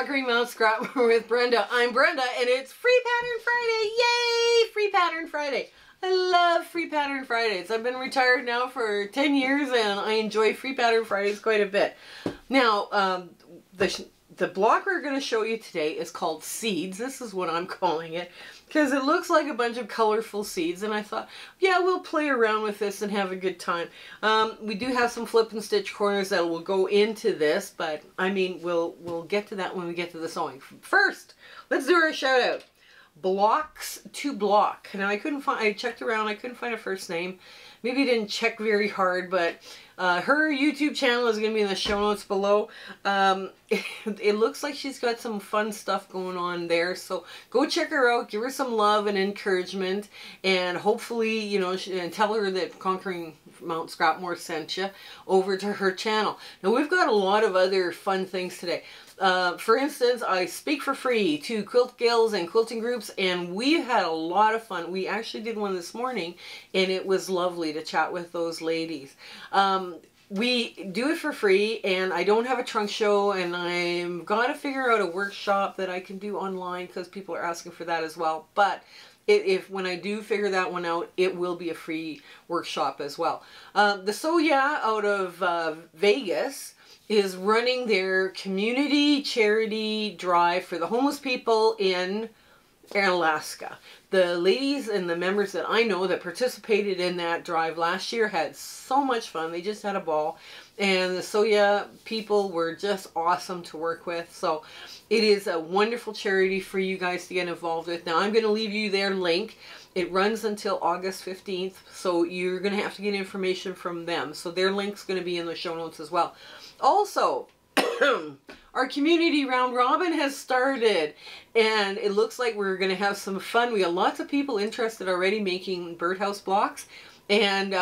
Conquering Mount Scrap with Brenda. I'm Brenda and it's Free Pattern Friday. Yay! Free Pattern Friday. I love Free Pattern Fridays. I've been retired now for 10 years and I enjoy Free Pattern Fridays quite a bit. Now, the block we're going to show you today is called Seeds. This is what I'm calling it because it looks like a bunch of colorful seeds, and I thought, yeah, we'll play around with this and have a good time. We do have some flip and stitch corners that will go into this, but I mean, we'll get to that when we get to the sewing. First, let's do our shout out. Blocks to Block. Now I checked around, I couldn't find a first name. Maybe I didn't check very hard, but her YouTube channel is going to be in the show notes below. It looks like she's got some fun stuff going on there, so go check her out, give her some love and encouragement, and hopefully, you know, and tell her that Conquering Mount Scrapmore sent you over to her channel. Now we've got a lot of other fun things today. For instance, I speak for free to quilt guilds and quilting groups, and we've had a lot of fun. We actually did one this morning, and it was lovely to chat with those ladies. We do it for free, and I don't have a trunk show, and I've got to figure out a workshop that I can do online because people are asking for that as well. But when I do figure that one out, it will be a free workshop as well. The Sew Yeah out of Vegas is running their community charity drive for the homeless people in Alaska. The ladies and the members that I know that participated in that drive last year had so much fun. They just had a ball, and the Sew Yeah people were just awesome to work with. So it is a wonderful charity for you guys to get involved with. Now I'm going to leave you their link. It runs until August 15th, so you're going to have to get information from them. So their link's going to be in the show notes as well. Also, our community round robin has started, and it looks like we're going to have some fun. We have lots of people interested already making birdhouse blocks, and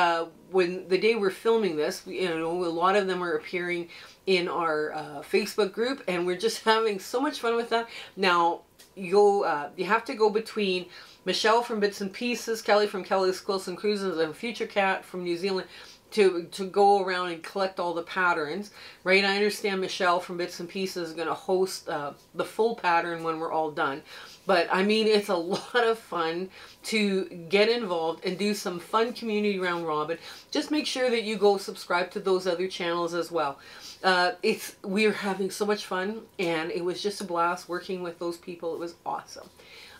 when the day we're filming this, you know, a lot of them are appearing in our Facebook group, and we're just having so much fun with that. Now, you have to go between Michelle from Bits and Pieces, Kelly from Kelly's Quilts and Cruises, and Future Cat from New Zealand to go around and collect all the patterns, right? I understand Michelle from Bits and Pieces is going to host the full pattern when we're all done. But I mean, it's a lot of fun to get involved and do some fun community round robin. Just make sure that you go subscribe to those other channels as well. We're having so much fun, and it was just a blast working with those people. It was awesome.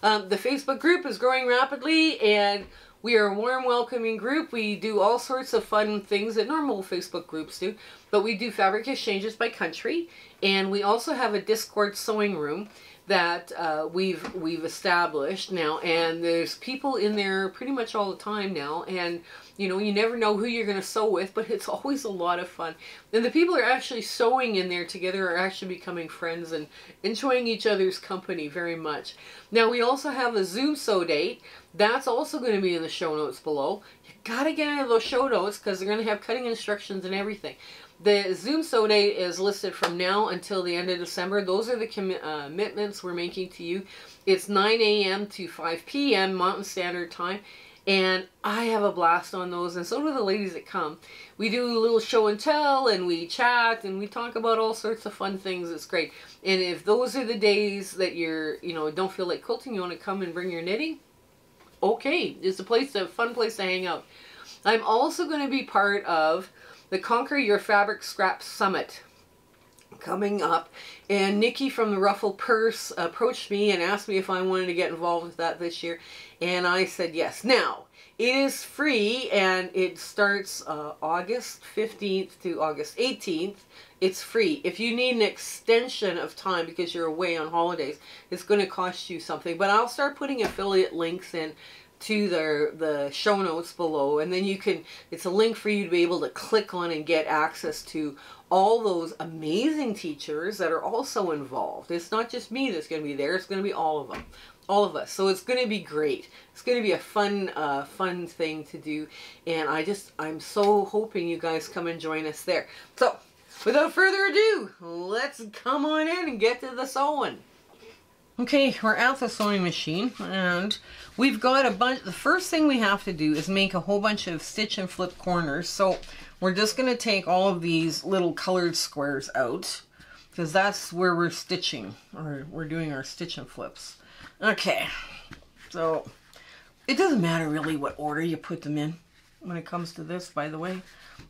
The Facebook group is growing rapidly, and we are a warm, welcoming group. We do all sorts of fun things that normal Facebook groups do, but we do fabric exchanges by country, and we also have a Discord sewing room that we've established now, and there's people in there pretty much all the time now, and you know, you never know who you're going to sew with, but it's always a lot of fun. And the people who are actually sewing in there together are actually becoming friends and enjoying each other's company very much. Now, we also have a Zoom sew date. That's also going to be in the show notes below. You got to get into those show notes because they're going to have cutting instructions and everything. The Zoom sew date is listed from now until the end of December. Those are the commitments we're making to you. It's 9 a.m. to 5 p.m. Mountain Standard Time. And I have a blast on those, and so do the ladies that come. We do a little show and tell, and we chat, and we talk about all sorts of fun things. It's great. And if those are the days that don't feel like quilting, you want to come and bring your knitting, okay, it's a fun place to hang out. I'm also going to be part of the Conquer Your Fabric Scrap Summit coming up, and Nicky from the Ruffled Purse approached me and asked me if I wanted to get involved with that this year, and I said yes. Now, it is free, and it starts August 15th to August 18th. It's free. If you need an extension of time because you're away on holidays, it's going to cost you something, but I'll start putting affiliate links in to the show notes below, and then it's a link for you to be able to click on and get access to all those amazing teachers that are also involved. It's not just me that's going to be there, it's going to be all of them, all of us. So it's going to be great. It's going to be a fun thing to do, and I'm so hoping you guys come and join us there. So without further ado, let's come on in and get to the sewing. Okay, we're at the sewing machine, and we've got a bunch. The first thing we have to do is make a whole bunch of stitch and flip corners. So we're just going to take all of these little colored squares out. because that's where we're stitching, or we're doing our stitch and flips. Okay, so it doesn't matter really what order you put them in when it comes to this, by the way.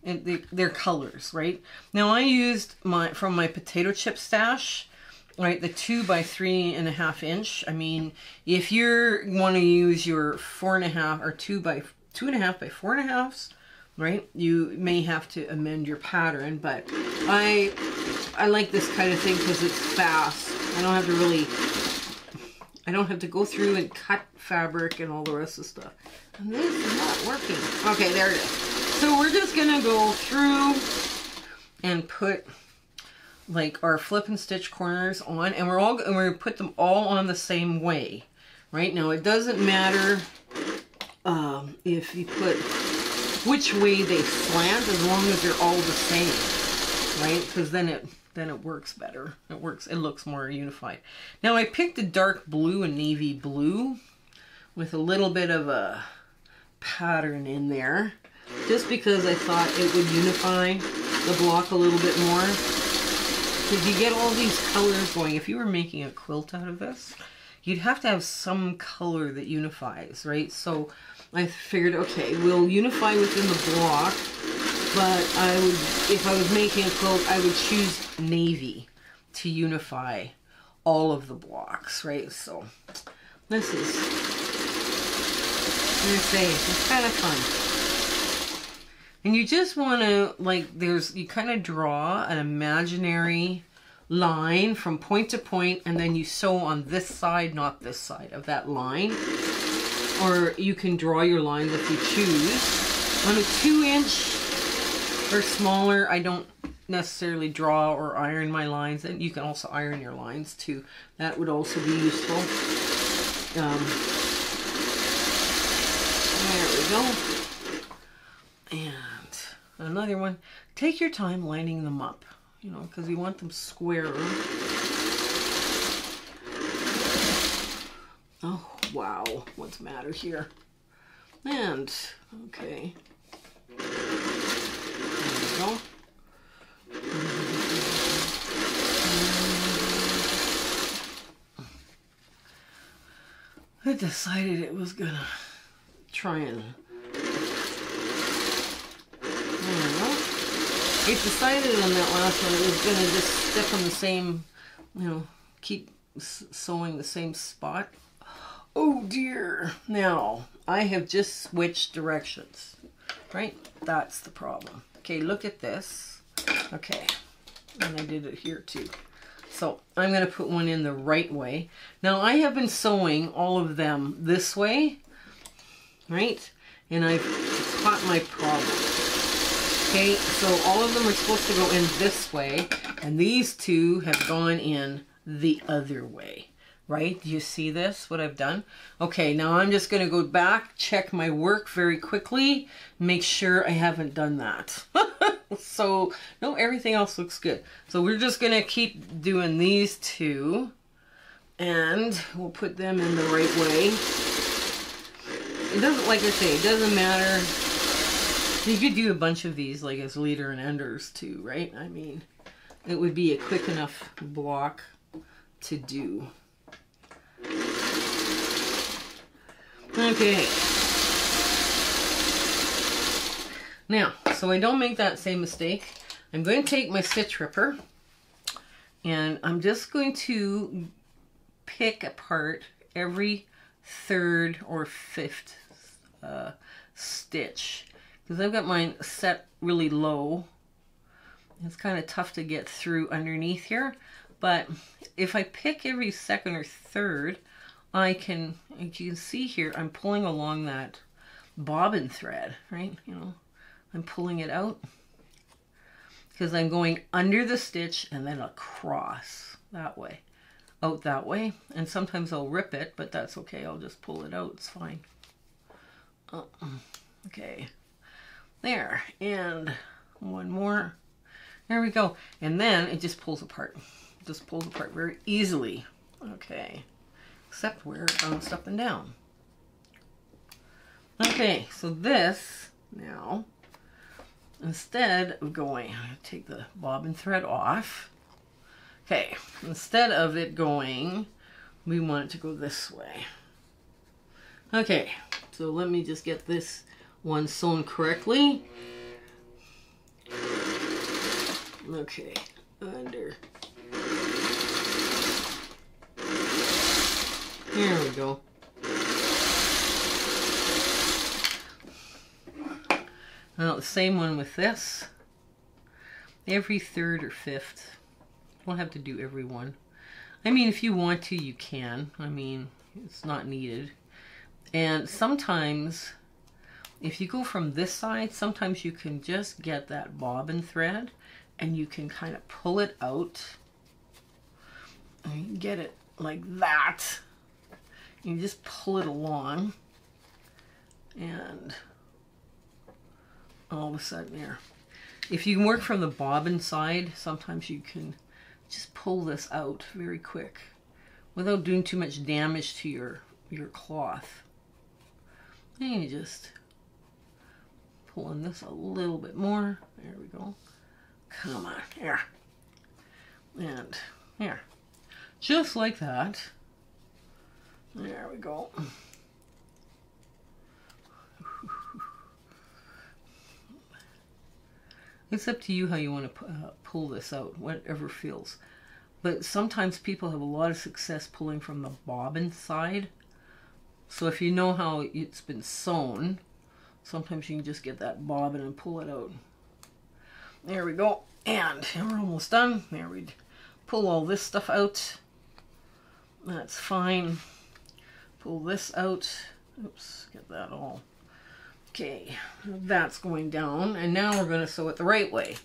They're colors, right? Now I used from my potato chip stash, right, the 2 by 3.5 inch. I mean, if you want to use your 4.5 or 2 by 2.5 by 4.5s, right, you may have to amend your pattern, but I like this kind of thing because it's fast. I don't have to go through and cut fabric and all the rest of the stuff. And this is not working. Okay, there it is. So we're just gonna go through and put like our flip and stitch corners on, and we're gonna put them all on the same way. Right now, it doesn't matter if you put which way they slant, as long as they're all the same, right? Because then it works better. It looks more unified. Now I picked a dark blue and navy blue with a little bit of a pattern in there, just because I thought it would unify the block a little bit more. Because you get all these colors going. If you were making a quilt out of this, you'd have to have some color that unifies, right? So I figured, okay, we'll unify within the block, but if I was making a quilt, I would choose navy to unify all of the blocks, right? So this is, I'm gonna say, it's kind of fun. And you just want to, like, you kind of draw an imaginary line from point to point, and then you sew on this side, not this side of that line. Or you can draw your lines if you choose. On a 2-inch or smaller, I don't necessarily draw or iron my lines, and you can also iron your lines too. That would also be useful. There we go. And another one. Take your time lining them up, you know, because you want them square. Oh, wow. What's the matter here? And, okay. There we go. I decided it was gonna try and... It decided on that last one it was gonna just step on the same, you know, keep sewing the same spot. Oh dear. Now, I have just switched directions, right? That's the problem. Okay, look at this. Okay, and I did it here too. So I'm going to put one in the right way. Now I have been sewing all of them this way, right? And I've caught my problem. Okay, so all of them are supposed to go in this way, and these two have gone in the other way. Right? Do you see this, what I've done? Okay, now I'm just going to go back, check my work very quickly, make sure I haven't done that. So, no, everything else looks good. So we're just going to keep doing these two, and we'll put them in the right way. It doesn't, like I say, it doesn't matter. You could do a bunch of these, like as leader and enders too, right? I mean, it would be a quick enough block to do. Okay. Now, so I don't make that same mistake, I'm going to take my stitch ripper and I'm just going to pick apart every 3rd or 5th stitch, because I've got mine set really low. It's kind of tough to get through underneath here, but if I pick every 2nd or 3rd, I can, as you can see here, I'm pulling along that bobbin thread, right? You know, I'm pulling it out because I'm going under the stitch and then across that way, out that way. And sometimes I'll rip it, but that's okay. I'll just pull it out. It's fine. Okay, there, and one more. There we go. And then it just pulls apart. Just pulls apart very easily. Okay. Except where it bounced up and down. Okay, so this now, instead of going, I'm going to take the bobbin thread off, Okay, instead of it going, we want it to go this way. Okay, so let me just get this one sewn correctly. Okay, under. There we go. Now the same one with this. Every third or fifth. You don't have to do every one. I mean, if you want to, you can. I mean, it's not needed. And sometimes, if you go from this side, sometimes you can just get that bobbin thread and you can kind of pull it out. And you can get it like that. You just pull it along. And all of a sudden there. If you work from the bobbin side, sometimes you can just pull this out very quick without doing too much damage to your cloth. And you just pull in this a little bit more. There we go. Come on, here. And here. Just like that. There we go. It's up to you how you want to pull this out, whatever feels. But sometimes people have a lot of success pulling from the bobbin side. So if you know how it's been sewn, sometimes you can just get that bobbin and pull it out. There we go. And we're almost done. There we pull all this stuff out. That's fine. Pull this out. Oops, get that all. Okay, that's going down, and now we're going to sew it the right way.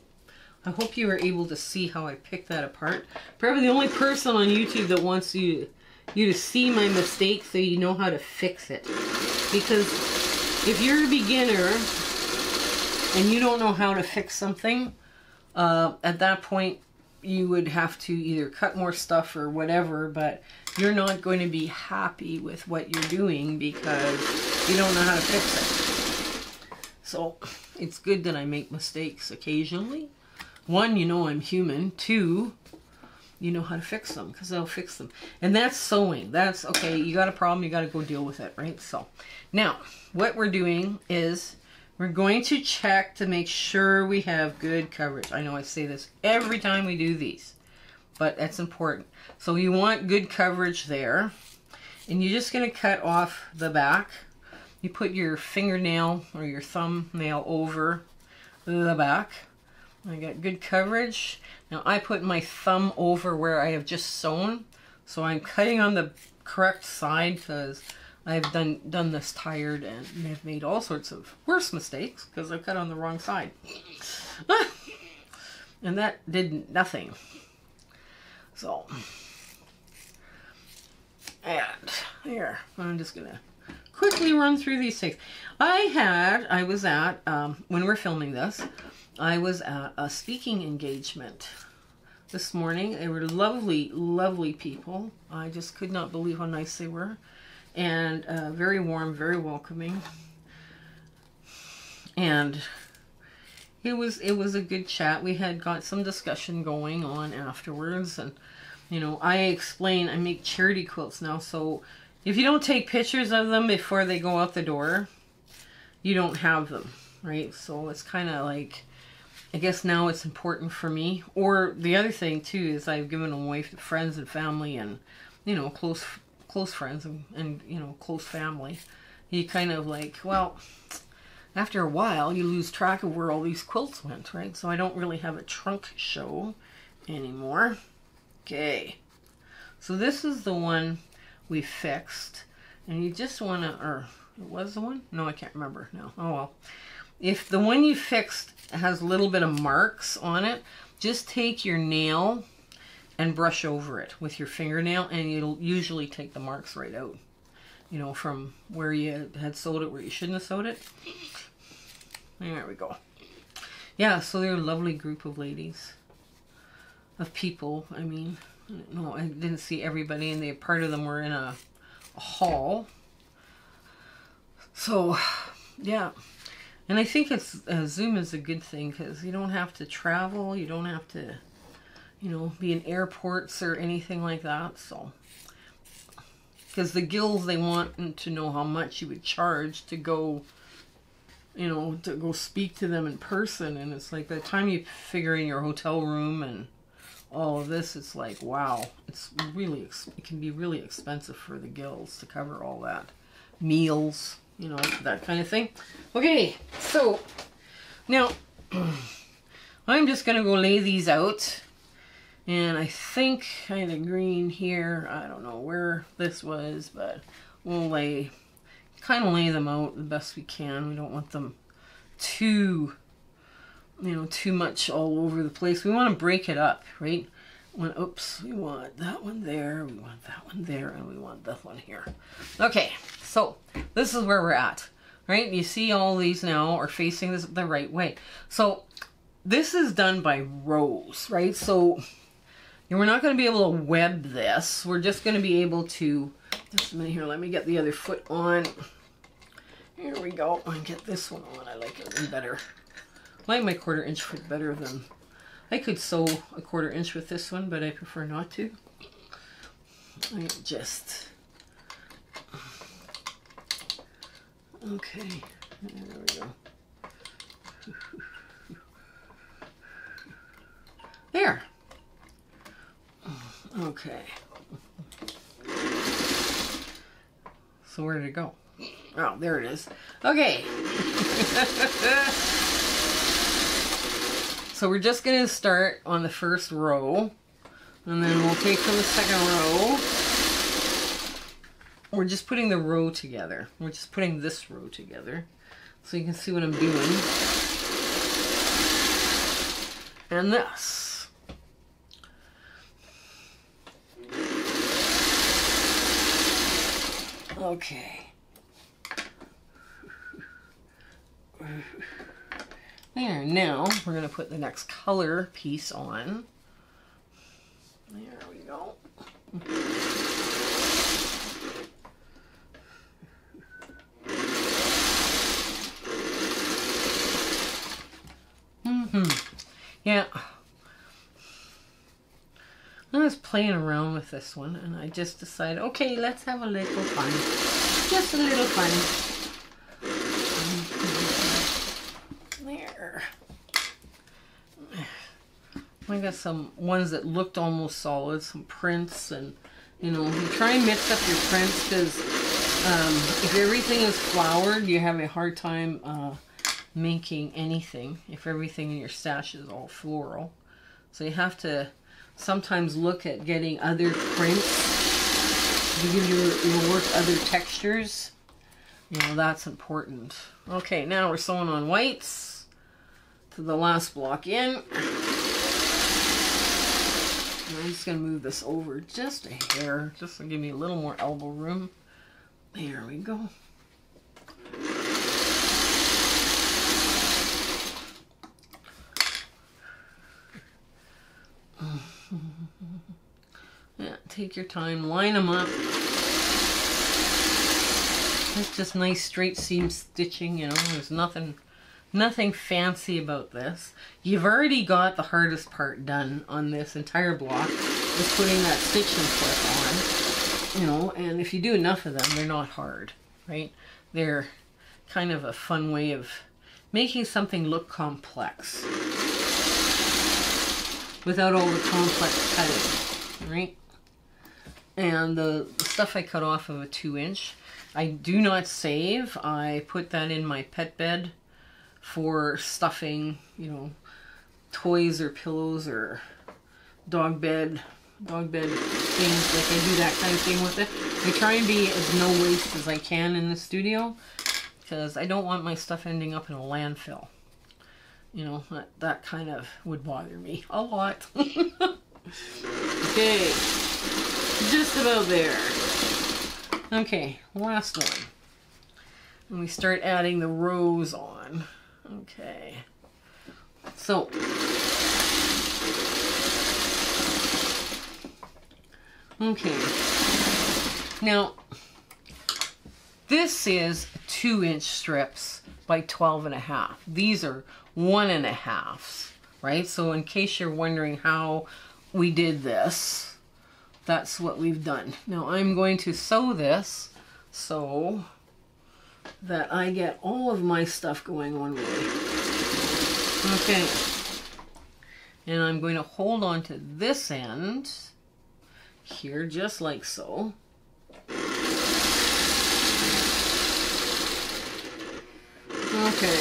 I hope you were able to see how I picked that apart. Probably the only person on YouTube that wants you to see my mistakes so you know how to fix it. Because if you're a beginner and you don't know how to fix something, at that point you would have to either cut more stuff or whatever, but you're not going to be happy with what you're doing because you don't know how to fix it. So it's good that I make mistakes occasionally. One, you know I'm human. Two, you know how to fix them because I'll fix them. And that's sewing. That's okay. You got a problem, you got to go deal with it, right? So now what we're doing is we're going to check to make sure we have good coverage. I know I say this every time we do these, but that's important. So you want good coverage there. And you're just going to cut off the back. You put your fingernail or your thumbnail over the back. I got good coverage. Now I put my thumb over where I have just sewn. So I'm cutting on the correct side because I've done this tired and I've made all sorts of worse mistakes because I cut on the wrong side. And that did nothing. So, and here, I'm just going to quickly run through these things. I was at, when we're filming this, I was at a speaking engagement this morning. They were lovely, lovely people. I just could not believe how nice they were. And very warm, very welcoming. And it was a good chat. We had got some discussion going on afterwards. And, you know, I make charity quilts now, so if you don't take pictures of them before they go out the door, you don't have them, right? So it's kind of like, I guess now it's important for me. Or the other thing too is I've given them away to friends and family and, you know, close friends and you know, close family. You kind of like, well, after a while you lose track of where all these quilts went, right? So I don't really have a trunk show anymore. Okay, so this is the one we fixed, and you just want to, or it was the one? No, I can't remember now. Oh well. If the one you fixed has a little bit of marks on it, just take your nail and brush over it with your fingernail, and it'll usually take the marks right out. You know, from where you had sewed it, where you shouldn't have sewed it. There we go. Yeah, so they're a lovely group of ladies. Of people, I mean. No, I didn't see everybody, and part of them were in a hall. So, yeah. And I think Zoom is a good thing because you don't have to travel. You don't have to, you know, be in airports or anything like that. So, because the gills, they want to know how much you would charge to go, you know, to go speak to them in person. And it's like by the time you figure in your hotel room and all of this, it's like, wow, it's really, it can be really expensive for the gills to cover all that. Meals, you know, that kind of thing. Okay, so now I'm just going to go lay these out. And I think I had a green here. I don't know where this was, but we'll kind of lay them out the best we can. We don't want them too, you know, too much all over the place. We want to break it up, right? Oops, we want that one there, we want that one there, and we want this one here. Okay, so this is where we're at, right? You see all these now are facing this the right way. So this is done by rows, right? So we're not going to be able to web this. We're just going to be able to, just a minute here, let me get the other foot on. Here we go. I get this one on. I like it better. I like my 1/4 inch foot better than, I could sew a 1/4 inch with this one, but I prefer not to. I just, okay, there we go. There. Okay. So where did it go? Oh, there it is. Okay. So we're just going to start on the first row, and then we'll take from the second row. We're just putting the row together. We're just putting this row together so you can see what I'm doing. And this. Okay. There, now we're going to put the next color piece on. There we go. Yeah. I was playing around with this one and I just decided, okay, let's have a little fun. Just a little fun. There. I got some ones that looked almost solid, some prints, and you know, you try and mix up your prints because if everything is flowered, you have a hard time making anything if everything in your stash is all floral. So you have to sometimes look at getting other prints to give your work other textures. You know, that's important. Okay, now we're sewing on whites to the last block in. I'm just going to move this over just a hair, just to give me a little more elbow room. There we go. Yeah, take your time, line them up. It's just nice straight seam stitching, you know, there's nothing fancy about this. You've already got the hardest part done on this entire block, is putting that stitching clip on, you know, and if you do enough of them, they're not hard, right? They're kind of a fun way of making something look complex without all the complex cutting, right? And the stuff I cut off of a 2-inch, I do not save. I put that in my pet bed for stuffing, you know, toys or pillows or dog bed things. Like I do that kind of thing with it. I try and be as no waste as I can in the studio because I don't want my stuff ending up in a landfill. You know, that kind of would bother me a lot. Okay, just about there. Okay, last one. And we start adding the rows on. Okay. So, okay. Now, this is 2-inch strips by 12.5. These are 1.5s, right? So in case you're wondering how we did this. That's what we've done. Now I'm going to sew this so that I get all of my stuff going one way. Okay. And I'm going to hold on to this end here, just like so. Okay.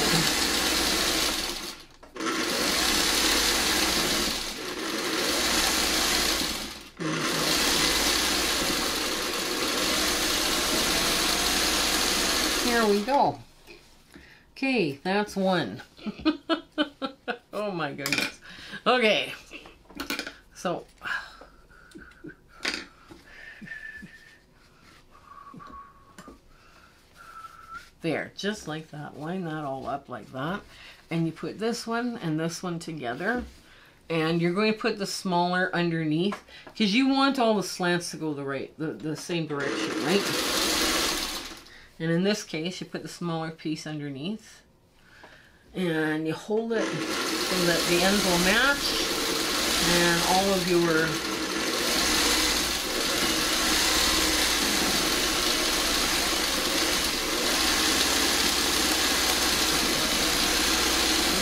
There we go. Okay, that's one. Oh my goodness. Okay. So there, just like that. Line that all up like that. And you put this one and this one together. And you're going to put the smaller underneath because you want all the slants to go the same direction, right? And in this case, you put the smaller piece underneath. And you hold it so that the ends will match. And all of your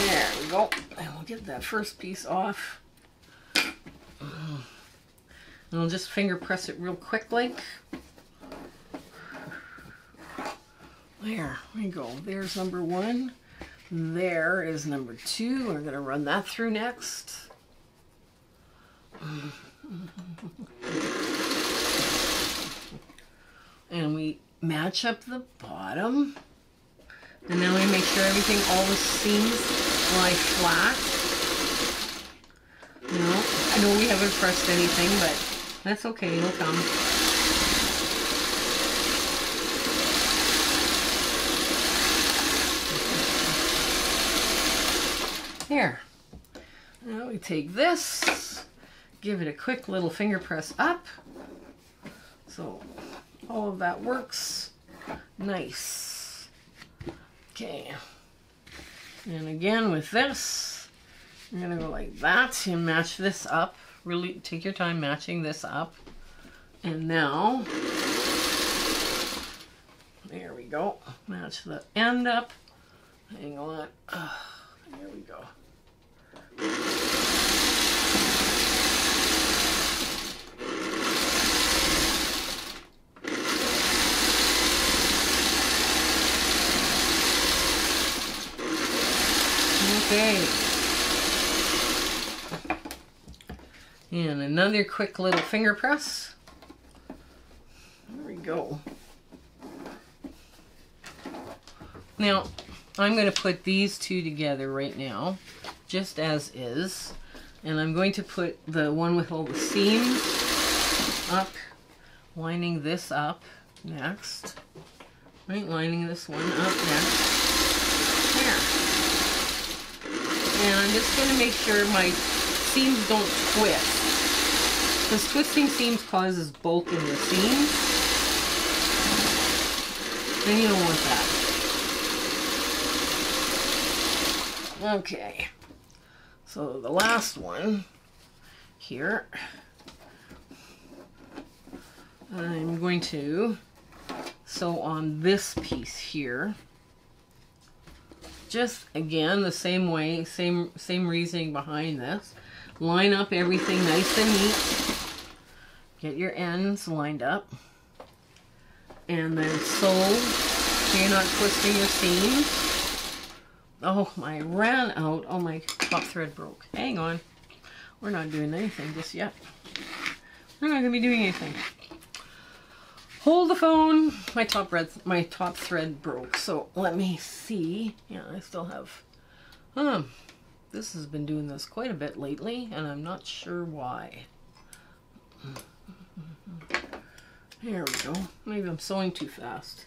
there we go. And we'll get that first piece off. And we'll just finger press it real quickly. There we go. There's number one. There is number two. We're going to run that through next. And we match up the bottom. And then we make sure everything, all the seams lie flat. No, I know we haven't pressed anything, but that's okay. It'll come. Here. Now we take this, give it a quick little finger press up. So all of that works nice. Okay. And again with this, you're going to go like that and match this up. Really take your time matching this up. And now, there we go. Match the end up. Hang on. There we go. Okay. And another quick little finger press. There we go. Now, I'm going to put these two together right now, just as is. And I'm going to put the one with all the seams up, lining this up next. Right, lining this one up next. There. And I'm just going to make sure my seams don't twist. Because twisting seams causes bulk in the seams. And you don't want that. Okay. So the last one here, I'm going to sew on this piece here. Just again the same way, same reasoning behind this. Line up everything nice and neat. Get your ends lined up. And then sew so you're not twisting your seams. Oh, I ran out. Oh, my top thread broke. Hang on. We're not doing anything just yet. We're not going to be doing anything. Hold the phone. My top thread broke. So let me see. Yeah, I still have. This has been doing this quite a bit lately, and I'm not sure why. There we go. Maybe I'm sewing too fast.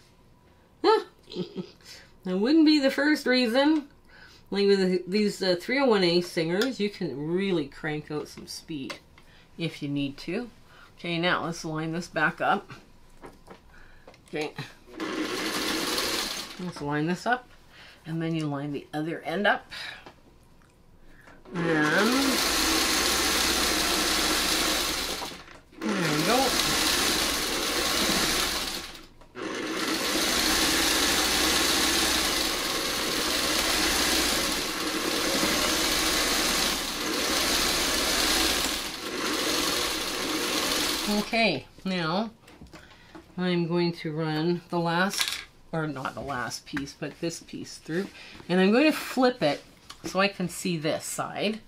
That wouldn't be the first reason. Like with these 301A singers, you can really crank out some speed if you need to. Okay, now let's line this back up. Okay. Let's line this up. And then you line the other end up. And Okay, now I'm going to run the last, or not the last piece, but this piece through. And I'm going to flip it so I can see this side,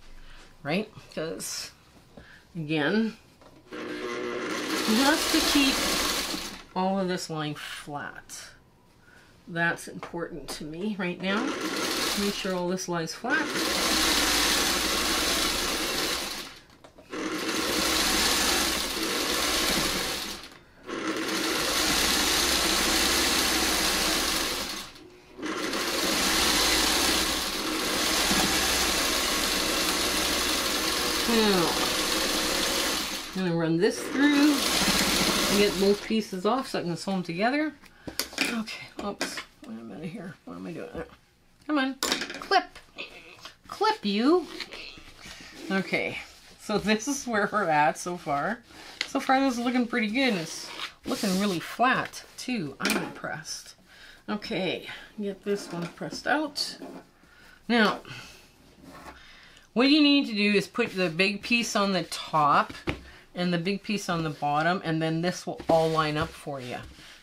right? Because, again, just to keep all of this lying flat. That's important to me right now. Make sure all this lies flat. Now, I'm going to run this through and get both pieces off so I can sew them together. Okay, oops, wait a minute here. What am I doing there? Come on, clip. Clip, you. Okay, so this is where we're at so far. So far this is looking pretty good. It's looking really flat too. I'm impressed. Okay, get this one pressed out. Now, what you need to do is put the big piece on the top and the big piece on the bottom, and then this will all line up for you.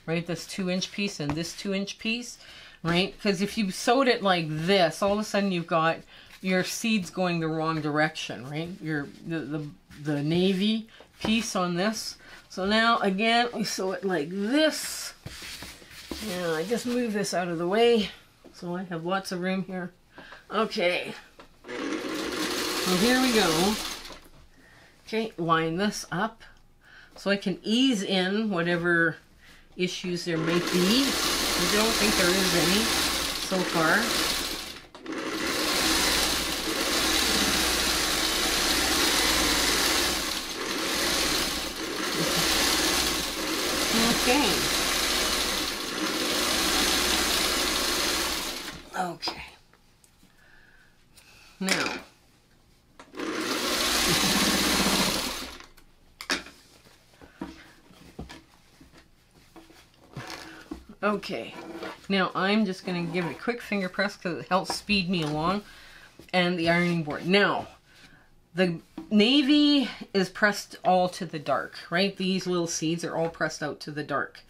Right, this 2-inch piece and this 2-inch piece, right? Because if you sewed it like this, all of a sudden you've got your seeds going the wrong direction, right? The navy piece on this. So now again, we sew it like this. Now I just move this out of the way so I have lots of room here. Okay. So here we go. Okay, line this up so I can ease in whatever issues there might be. I don't think there is any so far. Okay. Okay. Now, okay, now I'm just going to give it a quick finger press because it helps speed me along, and the ironing board. Now, the navy is pressed all to the dark, right? These little seeds are all pressed out to the dark.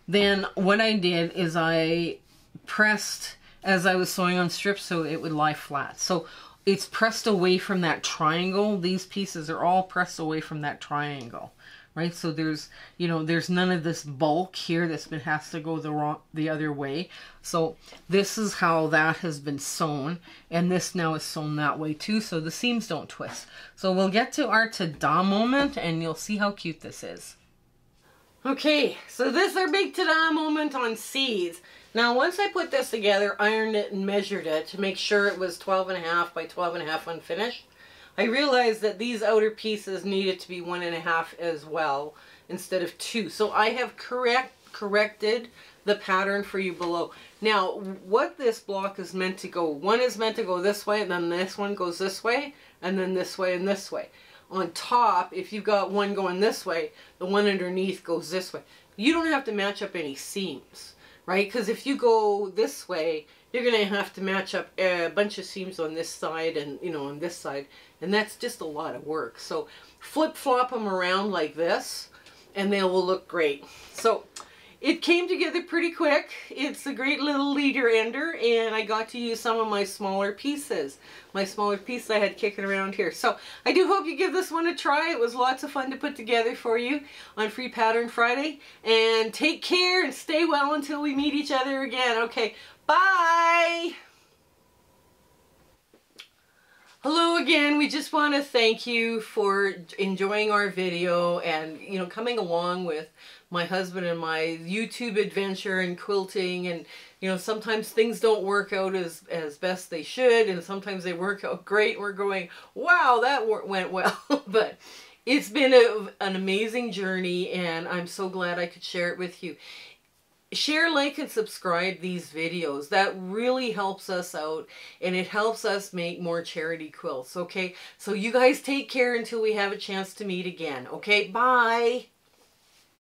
Then what I did is I pressed as I was sewing on strips so it would lie flat. So it's pressed away from that triangle. These pieces are all pressed away from that triangle. Right, so there's, you know, there's none of this bulk here that's been has to go the other way. So this is how that has been sewn, and this now is sewn that way too, so the seams don't twist. So we'll get to our ta-da moment, and you'll see how cute this is. Okay, so this is our big ta-da moment on seeds. Now once I put this together, ironed it and measured it to make sure it was 12.5 by 12.5 unfinished, I realized that these outer pieces needed to be 1.5 as well instead of 2. So I have corrected the pattern for you below. Now, what this block is meant to go, one is meant to go this way, and then this one goes this way, and then this way and this way. On top, if you've got one going this way, the one underneath goes this way. You don't have to match up any seams, right? Because if you go this way, you're going to have to match up a bunch of seams on this side and, you know, on this side. And that's just a lot of work. So flip-flop them around like this and they will look great. So it came together pretty quick. It's a great little leader ender, and I got to use some of my smaller pieces. My smaller piece I had kicking around here. So I do hope you give this one a try. It was lots of fun to put together for you on Free Pattern Friday. And take care and stay well until we meet each other again. Okay, bye! Hello again. We just want to thank you for enjoying our video and, you know, coming along with my husband and my YouTube adventure and quilting. And, you know, sometimes things don't work out as best they should, and sometimes they work out great. We're going, wow, that went well. But it's been an amazing journey, and I'm so glad I could share it with you. Share, like, and subscribe these videos. That really helps us out, and it helps us make more charity quilts, okay? So you guys take care until we have a chance to meet again, okay? Bye!